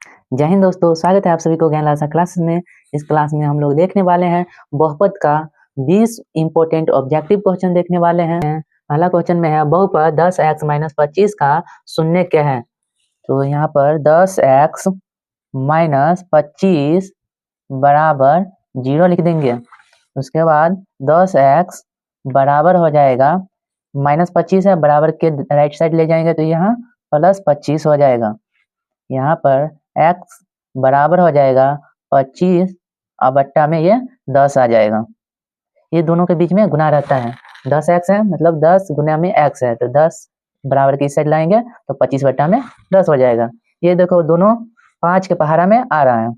जय हिंद दोस्तों, स्वागत है आप सभी को ज्ञान लालसा क्लास में। इस क्लास में हम लोग देखने वाले हैं बहुपद का 20 इंपॉर्टेंट ऑब्जेक्टिव क्वेश्चन देखने वाले हैं। पहला क्वेश्चन में है बहुपद 10x - 25 का शून्य क्या है। तो यहाँ पर 10x - 25 बराबर 0 लिख देंगे। उसके बाद 10x बराबर हो जाएगा -25 है, बराबर के राइट साइड ले जाएंगे तो यहाँ +25 हो जाएगा। यहाँ पर x बराबर हो जाएगा 25 और बट्टा में ये 10 आ जाएगा। ये दोनों के बीच में गुना रहता है। 10x है मतलब 10 गुना में x है, तो 10 बराबर की इस साइड लाएंगे तो 25 बट्टा में 10 हो जाएगा। ये देखो दोनों 5 के पहाड़ा में आ रहा है।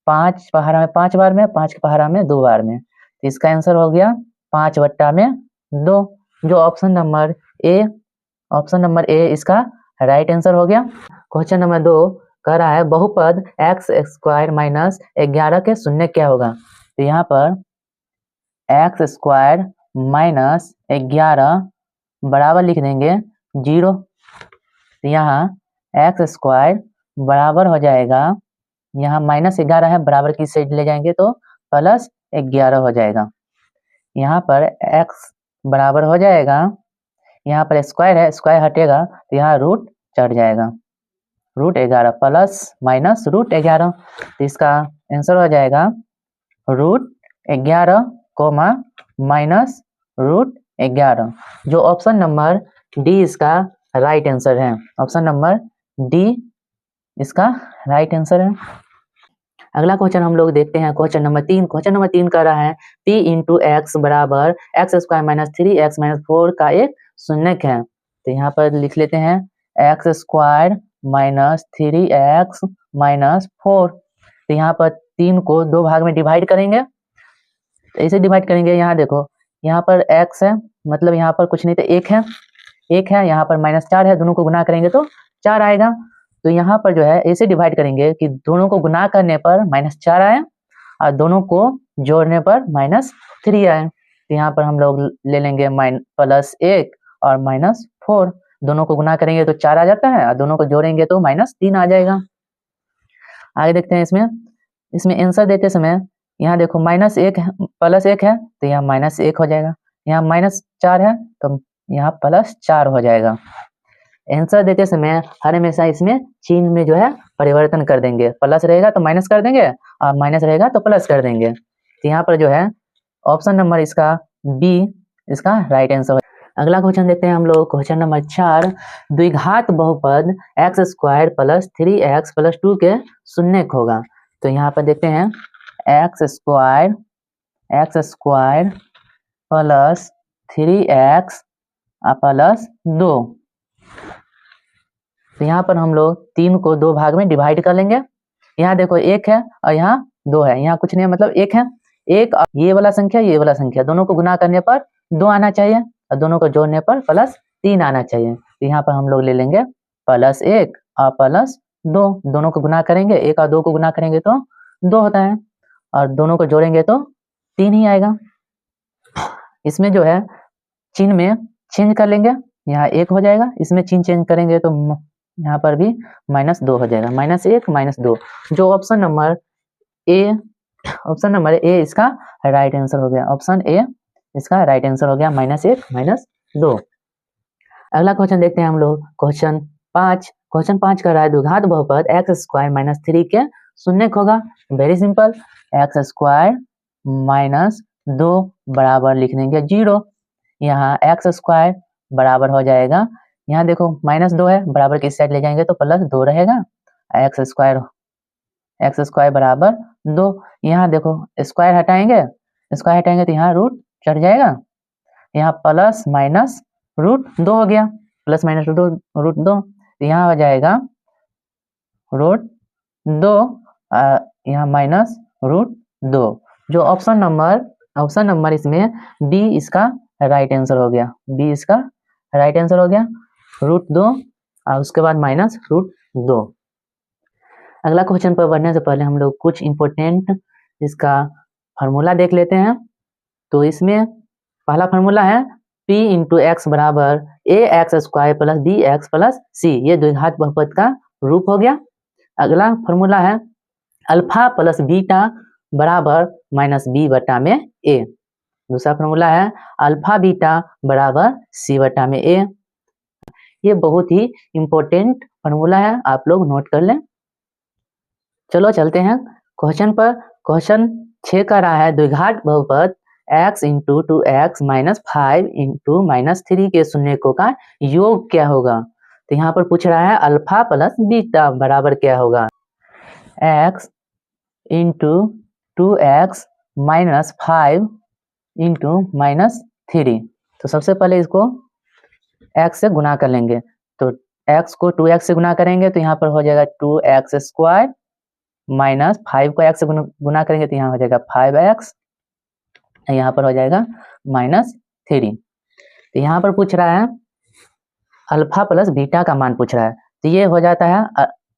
5 पहाड़ा में 5 बार में, 5 के पहाड़ा में 2 बार में, तो इसका आंसर हो गया 5 बट्टा में 2, जो ऑप्शन नंबर ए इसका राइट आंसर हो गया। क्वेश्चन नंबर 2 कह रहा है बहुपद x² - 11 के शून्य क्या होगा। तो यहाँ पर x² - 11 बराबर लिख देंगे 0। तो यहाँ x² बराबर हो जाएगा, यहाँ -11 है, बराबर की साइड ले जाएंगे तो +11 हो जाएगा। यहाँ पर x बराबर हो जाएगा, यहाँ पर स्क्वायर है, स्क्वायर हटेगा तो यहाँ रूट चढ़ जाएगा, √11 प्लस माइनस √11, तो इसका आंसर हो जाएगा √11 माइनस √11, जो ऑप्शन नंबर डी इसका राइट आंसर है। ऑप्शन नंबर डी इसका राइट आंसर है। अगला क्वेश्चन हम लोग देखते हैं क्वेश्चन नंबर 3। क्वेश्चन नंबर 3 कह रहा है p × x बराबर x² - 3x - 4 का एक शून्यक है। तो यहाँ पर लिख लेते हैं x² - 3x - 4। तो यहाँ पर 3 को 2 भाग में डिवाइड करेंगे, तो ऐसे डिवाइड करेंगे। यहाँ देखो, यहाँ पर x है मतलब यहाँ पर कुछ नहीं तो 1 है, 1 है, यहाँ पर -4 है, दोनों को गुना करेंगे तो 4 आएगा। तो यहाँ पर जो है ऐसे डिवाइड करेंगे कि दोनों को गुना करने पर -4 आए और दोनों को जोड़ने पर -3 आए। तो यहाँ पर हम लोग ले लेंगे +1 और -4, दोनों को गुना करेंगे तो 4 आ जाता है और दोनों को जोड़ेंगे तो -3 आ जाएगा। आगे देखते हैं इसमें आंसर देते समय यहाँ देखो -1 है, +1 है तो यहाँ -1 हो जाएगा, यहाँ -4 है तो यहाँ +4 हो जाएगा। आंसर देते समय हर हमेशा इसमें चिन्ह में जो है परिवर्तन कर देंगे, प्लस रहेगा तो माइनस कर देंगे और माइनस रहेगा तो प्लस कर देंगे। तो यहाँ पर जो है ऑप्शन नंबर इसका बी इसका राइट आंसर है। अगला क्वेश्चन देखते हैं हम लोग क्वेश्चन नंबर 4। द्विघात बहुपद x² + 3x + 2 के शून्यक होगा। तो यहाँ पर देखते हैं x² + 3x + 2। तो यहाँ पर हम लोग 3 को 2 भाग में डिवाइड कर लेंगे। यहाँ देखो 1 है और यहाँ 2 है, यहाँ कुछ नहीं है मतलब 1 है। 1 और ये वाला संख्या दोनों को गुना करने पर 2 आना चाहिए और दोनों को जोड़ने पर +3 आना चाहिए। तो यहाँ पर हम लोग ले लेंगे +1 और +2, दोनों को गुना करेंगे, 1 और 2 को गुना करेंगे तो 2 होता है और दोनों को जोड़ेंगे तो 3 ही आएगा। इसमें जो है चिन्ह में चेंज कर लेंगे, यहाँ 1 हो जाएगा, इसमें चिन्ह चेंज करेंगे तो यहाँ पर भी -2 हो जाएगा, -1 -2, जो ऑप्शन नंबर ए इसका राइट आंसर हो गया। ऑप्शन ए इसका राइट आंसर हो गया, -1 -2। अगला क्वेश्चन देखते हैं हम लोग क्वेश्चन 5। क्वेश्चन 5 कर रहा है द्विघात बहुपद x² - 3 के शून्यक होगा। वेरी सिंपल, x² - 2 बराबर लिख देंगे 0। यहाँ x² बराबर हो जाएगा, यहाँ देखो -2 है, बराबर की साइड ले जाएंगे तो +2 रहेगा, x² बराबर 2। यहाँ देखो स्क्वायर हटाएंगे तो यहाँ रूट चढ़ जाएगा, यहाँ प्लस माइनस √2 हो गया, +- √2, तो यहाँ हो जाएगा √2, यहाँ -√2, जो ऑप्शन नंबर इसमें बी इसका राइट आंसर हो गया, बी इसका राइट आंसर हो गया, √2 और उसके बाद -√2। अगला क्वेश्चन पर बढ़ने से पहले हम लोग कुछ इंपॉर्टेंट इसका फार्मूला देख लेते हैं। तो इसमें पहला फार्मूला है p × x बराबर ax² + bx + c, ये द्विघात बहुपद का रूप हो गया। अगला फॉर्मूला है अल्फा प्लस बीटा बराबर माइनस बी बटा में ए। दूसरा फॉर्मूला है अल्फा बीटा बराबर सी बटा में ए। ये बहुत ही इंपॉर्टेंट फॉर्मूला है, आप लोग नोट कर लें। चलो चलते हैं क्वेश्चन पर। क्वेश्चन 6 का रहा है द्विघात बहुपद x into 2x minus 5 into minus 3 के शून्यकों का योग क्या होगा। तो यहाँ पर पूछ रहा है अल्फा प्लस बीटा बराबर क्या होगा, x into 2x minus 5 into minus 3। तो सबसे पहले इसको x से गुना कर लेंगे, तो x को 2x से गुना करेंगे तो यहाँ पर हो जाएगा 2x स्क्वायर माइनस 5 को x से गुना करेंगे तो यहाँ हो जाएगा 5x, यहाँ पर हो जाएगा माइनस 3। तो यहाँ पर पूछ रहा है अल्फा प्लस बीटा का मान पूछ रहा है, तो ये हो जाता है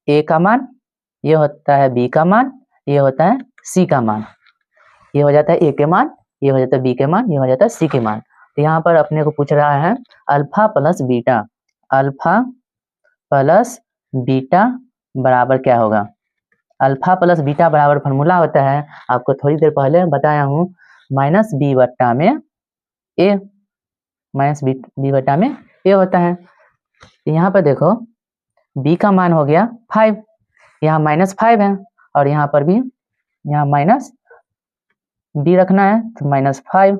a का मान, ये होता है b का मान, ये होता है c का मान। ये हो जाता है a के मान, ये हो जाता है b के मान, ये हो जाता है c के मान। तो यहाँ पर अपने को पूछ रहा है alpha plus beta, alpha plus beta बराबर क्या होगा। अल्फा प्लस बीटा बराबर फॉर्मूला होता है, आपको थोड़ी देर पहले बताया हूँ, माइनस बी बट्टा में ए, माइनस बी बट्टा में ए होता है। यहाँ पर देखो b का मान हो गया 5, यहाँ माइनस 5 है और यहाँ पर भी यहाँ माइनस b रखना है तो माइनस 5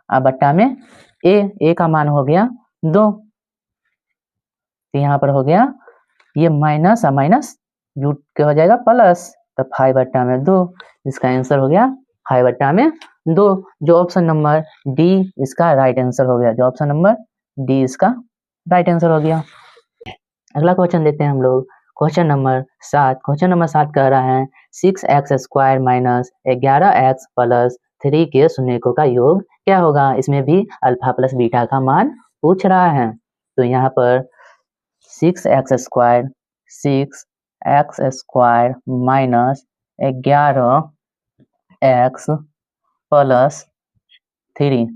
अब बट्टा में a का मान हो गया 2, तो यहाँ पर हो गया ये माइनस और माइनस जुट के हो जाएगा प्लस, तो 5 बट्टा में 2, इसका आंसर हो गया 5 बट्टा में 2, जो ऑप्शन नंबर डी इसका राइट आंसर हो गया, जो ऑप्शन नंबर डी इसका राइट आंसर हो गया। अगला क्वेश्चन देखते हैं हम लोग, क्वेश्चन नंबर 7। क्वेश्चन नंबर 7 कह रहा है 6x square minus 11x plus 3 के शून्यकों का योग क्या होगा। इसमें भी अल्फा प्लस बीटा का मान पूछ रहा है, तो यहाँ पर 6x square minus 11x plus 3,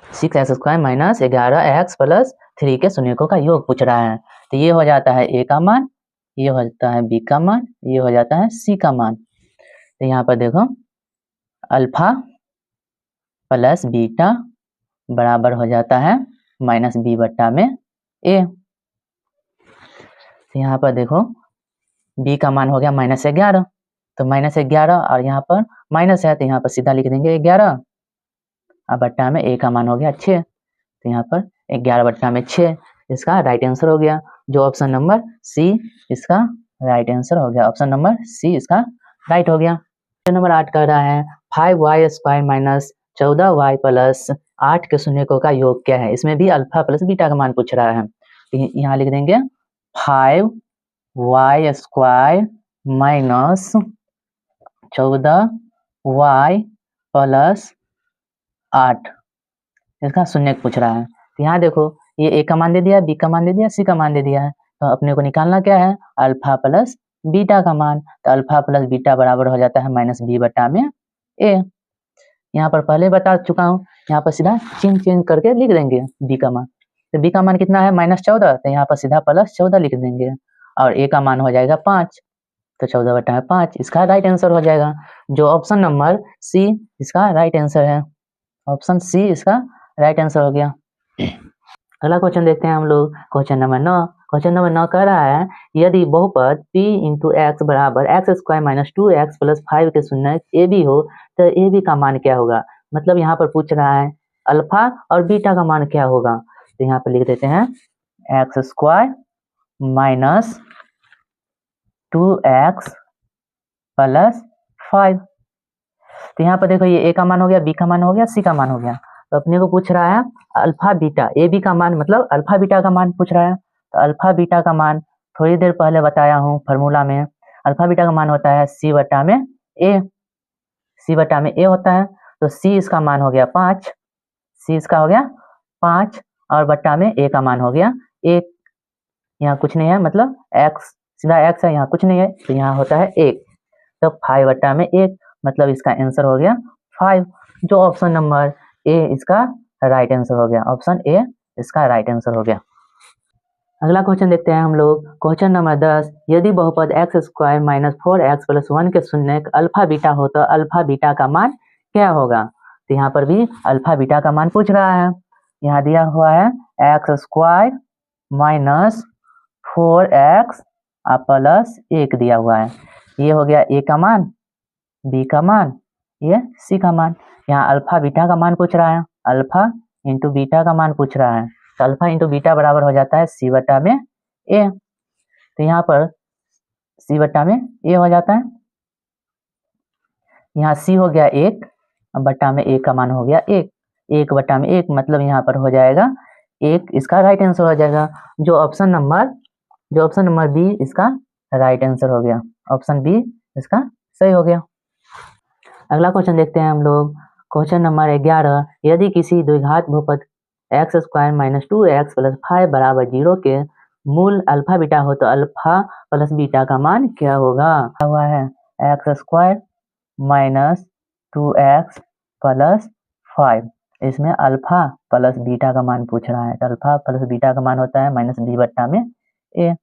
6x square minus 11x plus 3 के शून्यकों का योग पूछ रहा है। तो ये हो जाता है a का मान, ये हो जाता है b का मान, ये हो जाता है c का मान। तो यहाँ पर देखो अल्फा प्लस बीटा बराबर हो जाता है माइनस b बट्टा में a। तो यहाँ पर देखो b का मान हो गया माइनस 11, तो माइनस 11 और यहाँ पर माइनस है तो यहाँ पर सीधा लिख देंगे 11, अब बट्टा में a का मान हो गया 6, तो यहाँ पर 11 बट्टा में 6 इसका राइट आंसर हो गया, जो ऑप्शन नंबर सी इसका राइट आंसर हो गया, ऑप्शन नंबर सी इसका राइट हो गया। क्वेश्चन नंबर 8 कह रहा है 5y square minus 14y plus 8 के शून्यकों का योग क्या है। इसमें भी अल्फा प्लस बीटा का मान पूछ रहा है, तो यहाँ लिख देंगे 5y square minus 14y plus 8 इसका शून्यक पूछ रहा है। तो यहाँ देखो ये a का मान दे दिया, b का मान दे दिया, c का मान दे दिया है, तो अपने को निकालना क्या है अल्फा प्लस बीटा का मान। तो अल्फा प्लस बीटा बराबर हो जाता है माइनस b बट्टा में a। यहाँ पर पहले बता चुका हूँ, यहाँ पर सीधा चेंज करके लिख देंगे b का मान। तो b का मान कितना है माइनस 14, तो यहाँ पर सीधा प्लस 14 लिख देंगे और a का मान हो जाएगा 5, तो 14 बट्टा में 5 इसका राइट आंसर हो जाएगा, जो ऑप्शन नंबर सी इसका राइट आंसर है, ऑप्शन सी इसका राइट आंसर हो गया। अगला क्वेश्चन देखते हैं हम लोग, क्वेश्चन नंबर 9। क्वेश्चन नंबर 9 कह रहा है यदि बहुपद p इंटू एक्स बराबर x square minus 2x plus 5 के शून्यक ए बी हो तो ए बी का मान क्या होगा। मतलब यहाँ पर पूछ रहा है अल्फा और बीटा का मान क्या होगा। तो यहाँ पर लिख देते हैं x square minus 2x plus 5। तो यहाँ पर देखो ये a का मान हो गया, b का मान हो गया, c का मान हो गया, तो अपने को पूछ रहा है अल्फा बीटा ए बी का मान, मतलब अल्फा बीटा का मान पूछ रहा है। तो अल्फा बीटा का मान थोड़ी देर पहले बताया हूँ फार्मूला में, अल्फा बीटा का मान होता है c बटा में a, c बटा में a होता है, तो c इसका मान हो गया 5, c इसका हो गया 5 और बट्टा में a का मान हो गया 1, यहाँ कुछ नहीं है मतलब x सीधा x है, यहाँ कुछ नहीं है तो यहाँ होता है 1, तो 5 बट्टा में 1 मतलब इसका आंसर हो गया 5, जो ऑप्शन नंबर ए इसका राइट आंसर हो गया, ऑप्शन ए इसका राइट आंसर हो गया। अगला क्वेश्चन देखते हैं हम लोग। क्वेश्चन नंबर 10, यदि बहुपद x square minus 4x plus 1 के शून्य अल्फा बीटा हो तो अल्फा बीटा का मान क्या होगा। तो यहाँ पर भी अल्फा बीटा का मान पूछ रहा है। यहाँ दिया हुआ है X square minus 4x plus 1 दिया हुआ है। ये हो गया ए का मान, बी का मान, ये सी का मान। यहाँ अल्फा बीटा का मान पूछ रहा है, अल्फा इंटू बीटा का मान पूछ रहा है। तो अल्फा इंटू बीटा बराबर हो जाता है सी बटा में ए। तो यहाँ पर सी बटा में ए हो जाता है। यहाँ सी हो गया 1, बटा में ए का मान हो गया 1, 1 बटा में 1 मतलब यहाँ पर हो जाएगा 1, इसका राइट आंसर हो जाएगा। जो ऑप्शन नंबर बी इसका राइट आंसर हो गया। ऑप्शन बी इसका सही हो गया। अगला क्वेश्चन देखते हैं हम लोग। क्वेश्चन नंबर 11, यदि किसी द्विघात बहुपद x square minus 2x plus 5 बराबर 0 के मूल अल्फा बीटा हो तो अल्फा प्लस बीटा का मान क्या होगा। हुआ है X square minus 2x plus 5, इसमें अल्फा प्लस बीटा का मान पूछ रहा है। तो अल्फा प्लस बीटा का मान होता है माइनस बी बट्टा में ए।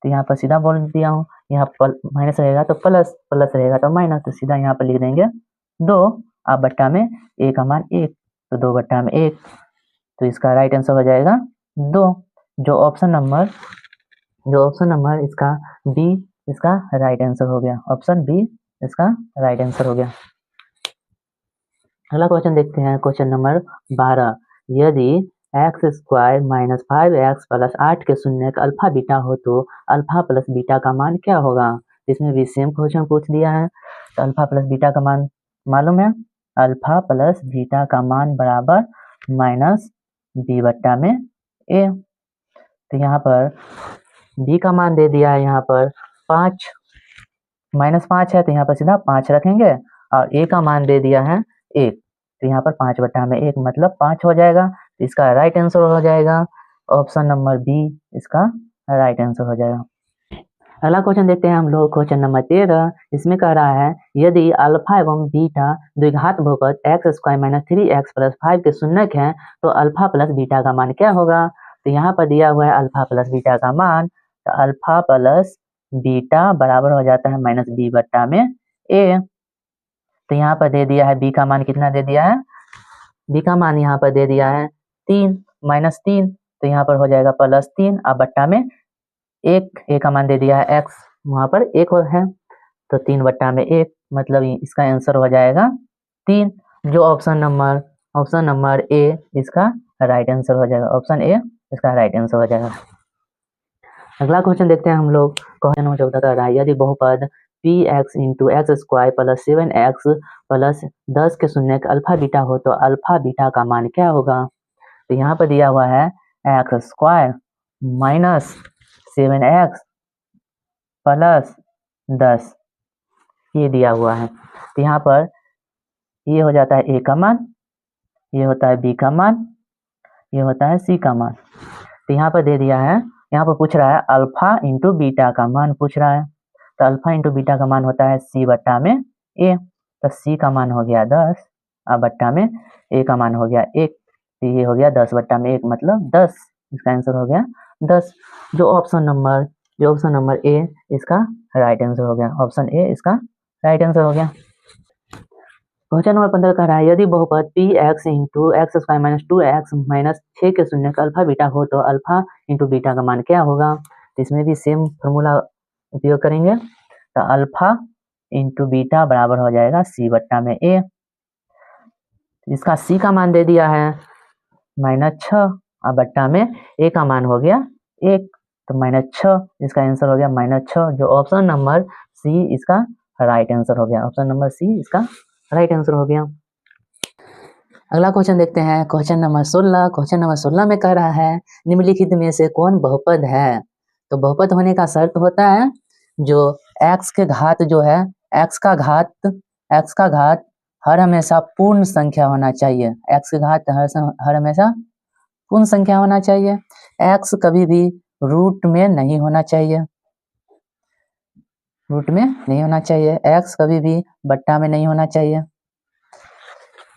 तो यहाँ पर सीधा बोल दिया हूँ, यहाँ माइनस रहेगा तो प्लस, प्लस रहेगा तो माइनस, तो सीधा यहाँ पर लिख देंगे 2 अब बट्टा में ए का मान 1, तो 2 बट्टा में 1, तो इसका राइट आंसर हो जाएगा 2। जो ऑप्शन नंबर इसका बी इसका राइट आंसर हो गया। ऑप्शन बी इसका राइट आंसर हो गया। अगला क्वेश्चन देखते हैं। क्वेश्चन नंबर 12, यदि x square minus 5x plus 8 के शून्य का अल्फा बीटा हो तो अल्फा प्लस बीटा का मान क्या होगा। इसमें भी सेम क्वेश्चन पूछ दिया है। तो अल्फा प्लस बीटा का मान मालूम है, अल्फा प्लस बीटा का मान बराबर माइनस बी बट्टा में ए। तो यहाँ पर बी का मान दे दिया है, यहाँ पर 5 माइनस 5 है तो यहाँ पर सीधा 5 रखेंगे, और ए का मान दे दिया है 1, तो यहाँ पर 5 बटा में 1 मतलब 5 हो जाएगा। तो इसका राइट आंसर हो जाएगा ऑप्शन नंबर बी इसका राइट आंसर हो जाएगा। अगला क्वेश्चन देखते हैं हम लोग। क्वेश्चन नंबर 13, इसमें कह रहा है यदि अल्फा एवं बीटा द्विघात बहुपद x square minus 3x plus 5 के शून्यक है तो अल्फा प्लस बीटा का मान क्या होगा। तो यहाँ पर दिया हुआ है अल्फा प्लस बीटा का मान, तो अल्फा प्लस बीटा बराबर हो जाता है माइनस बी बट्टा में ए। तो यहाँ पर दे दिया है बी का मान कितना दे दिया है, बी का मान यहाँ पर दे दिया है 3 माइनस 3, तो यहाँ पर हो जाएगा प्लस 3 अब बट्टा में 1, ए का मान दे दिया है x, वहाँ पर 1 है तो 3 बट्टा में 1 मतलब इसका आंसर हो जाएगा 3। जो ऑप्शन नंबर ए इसका राइट आंसर हो जाएगा। ऑप्शन ए इसका राइट आंसर हो जाएगा। अगला क्वेश्चन देखते हैं हम लोग। क्वेश्चन नंबर 14 कर रहा है यदि बहुपद px into x square plus 7x plus 10 के शून्य का अल्फा बीटा हो तो अल्फा बीटा का मान क्या होगा। तो यहाँ पर दिया हुआ है X square minus 7x plus 10, ये दिया हुआ है। तो यहाँ पर ये हो जाता है ए का मान, ये होता है बी का मान, ये होता है सी का मान। तो यहाँ पर दे दिया है, यहाँ पर पूछ रहा है अल्फा इंटू बीटा का मान पूछ रहा है। तो अल्फा इंटू बीटा का मान होता है सी बट्टा में ए, तो सी का मान हो गया 10 और बट्टा में ए का मान हो गया 1, तो ये हो गया 10 बट्टा में 1 मतलब 10, इसका आंसर हो गया 10। जो ऑप्शन नंबर ए इसका राइट आंसर हो गया। ऑप्शन ए इसका राइट आंसर हो गया। क्वेश्चन नंबर 15 कह रहा है यदि बहुपद P x into x square minus 2x minus 6 के शून्य का अल्फा बीटा हो तो अल्फा इंटू बीटा का मान क्या होगा। तो इसमें भी सेम फॉर्मूला उपयोग करेंगे। तो अल्फा इंटू बीटा बराबर हो जाएगा सी बट्टा में ए। इसका सी का मान दे दिया है -6 और बट्टा में ए का मान हो गया 1, तो -6 इसका आंसर हो गया -6। जो ऑप्शन नंबर सी इसका राइट आंसर हो गया। ऑप्शन नंबर सी इसका राइट आंसर हो गया। अगला क्वेश्चन देखते हैं। Question number 16। क्वेश्चन नंबर 16 में कह रहा है निम्नलिखित में से कौन बहुपद है। तो बहुपद होने का शर्त होता है जो x के घात जो है x का घात हर हमेशा पूर्ण संख्या होना चाहिए। x के घात हर हमेशा पूर्ण संख्या होना चाहिए। x कभी भी रूट में नहीं होना चाहिए, x कभी भी बट्टा में नहीं होना चाहिए।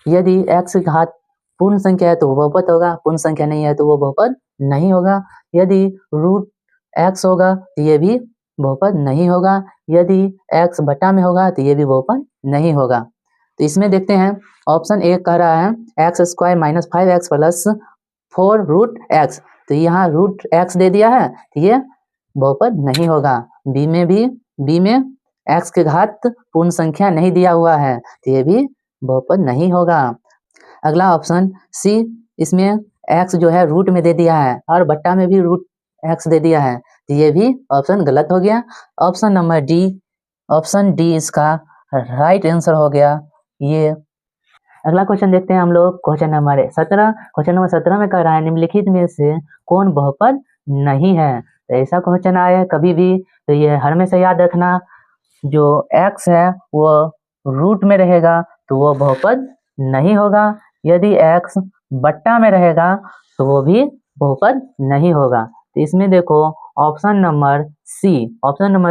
यदि x घात पूर्ण संख्या है तो वो बहुपद होगा, पूर्ण संख्या नहीं है तो वो बहुपद नहीं होगा। यदि रूट एक्स होगा तो ये भी बहुपद नहीं होगा। यदि एक्स बटा में होगा तो ये भी बहुपद नहीं होगा। तो इसमें देखते हैं ऑप्शन ए कह रहा है X square minus 5x plus 4 root X. तो यहाँ रूट एक्स दे दिया है तो ये बहुपद नहीं होगा। बी में एक्स के घात पूर्ण संख्या नहीं दिया हुआ है तो ये भी बहुपद नहीं होगा। अगला ऑप्शन सी, इसमें एक्स जो है रूट में दे दिया है और बट्टा में भी रूट एक्स दे दिया है तो ये भी ऑप्शन गलत हो गया। ऑप्शन डी इसका राइट आंसर हो गया ये। अगला क्वेश्चन देखते हैं हम लोग क्वेश्चन नंबर 17 में कह रहा है निम्नलिखित में से कौन बहुपद नहीं है। तो ऐसा क्वेश्चन आया कभी भी तो ये हमेशा याद रखना, जो x है वो रूट में रहेगा तो वो बहुपद नहीं होगा। यदि x बट्टा में रहेगा तो वो भी बहुपद नहीं होगा। तो इसमें देखो ऑप्शन नंबर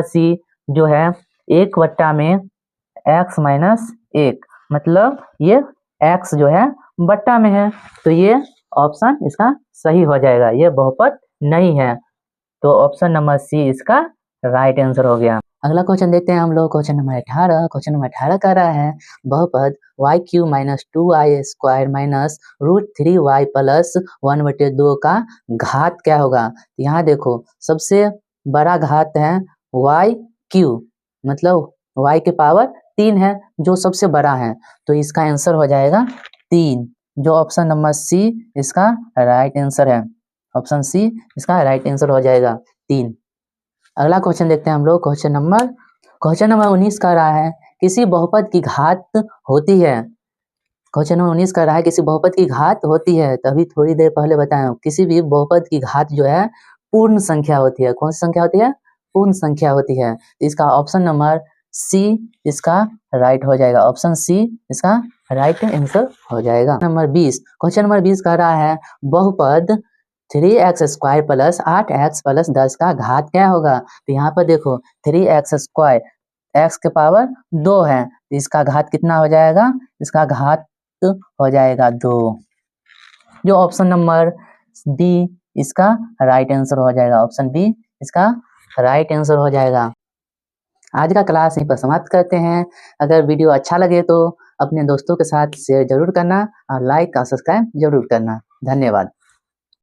सी जो है 1 बट्टा में x माइनस 1, मतलब ये x जो है बट्टा में है तो ये ऑप्शन इसका सही हो जाएगा, ये बहुपद नहीं है। तो ऑप्शन नंबर सी इसका राइट आंसर हो गया। अगला क्वेश्चन देखते हैं हम लोग क्वेश्चन नंबर 18 कह रहा है बहुपद Y Q minus 2i square minus root 3y plus 1/2 का घात क्या होगा। यहाँ देखो सबसे बड़ा घात है वाई क्यू, मतलब y के पावर 3 है जो सबसे बड़ा है तो इसका आंसर हो जाएगा 3, जो ऑप्शन नंबर सी इसका राइट आंसर है। ऑप्शन सी इसका राइट आंसर हो जाएगा 3। अगला क्वेश्चन देखते हैं हम लोग क्वेश्चन नंबर 19 कह रहा है किसी बहुपद की घात होती है। क्वेश्चन नंबर 19 कह रहा है किसी बहुपद की घात होती है, तभी थोड़ी देर पहले बताया किसी भी बहुपद की घात जो है पूर्ण संख्या होती है। कौन सी संख्या होती है? पूर्ण संख्या होती है। तो इसका ऑप्शन नंबर सी इसका राइट हो जाएगा। ऑप्शन सी इसका राइट आंसर हो जाएगा। क्वेश्चन नंबर 20 कह रहा है बहुपद 3x square plus 8x plus 10 का घात क्या होगा। तो यहाँ पर देखो 3x स्क्वायर x के पावर 2 है तो इसका घात कितना हो जाएगा, इसका घात हो जाएगा 2, जो ऑप्शन नंबर डी इसका राइट आंसर हो जाएगा। ऑप्शन बी इसका राइट आंसर हो जाएगा। आज का क्लास यहीं पर समाप्त करते हैं। अगर वीडियो अच्छा लगे तो अपने दोस्तों के साथ शेयर जरूर करना और लाइक और सब्सक्राइब जरूर करना। धन्यवाद।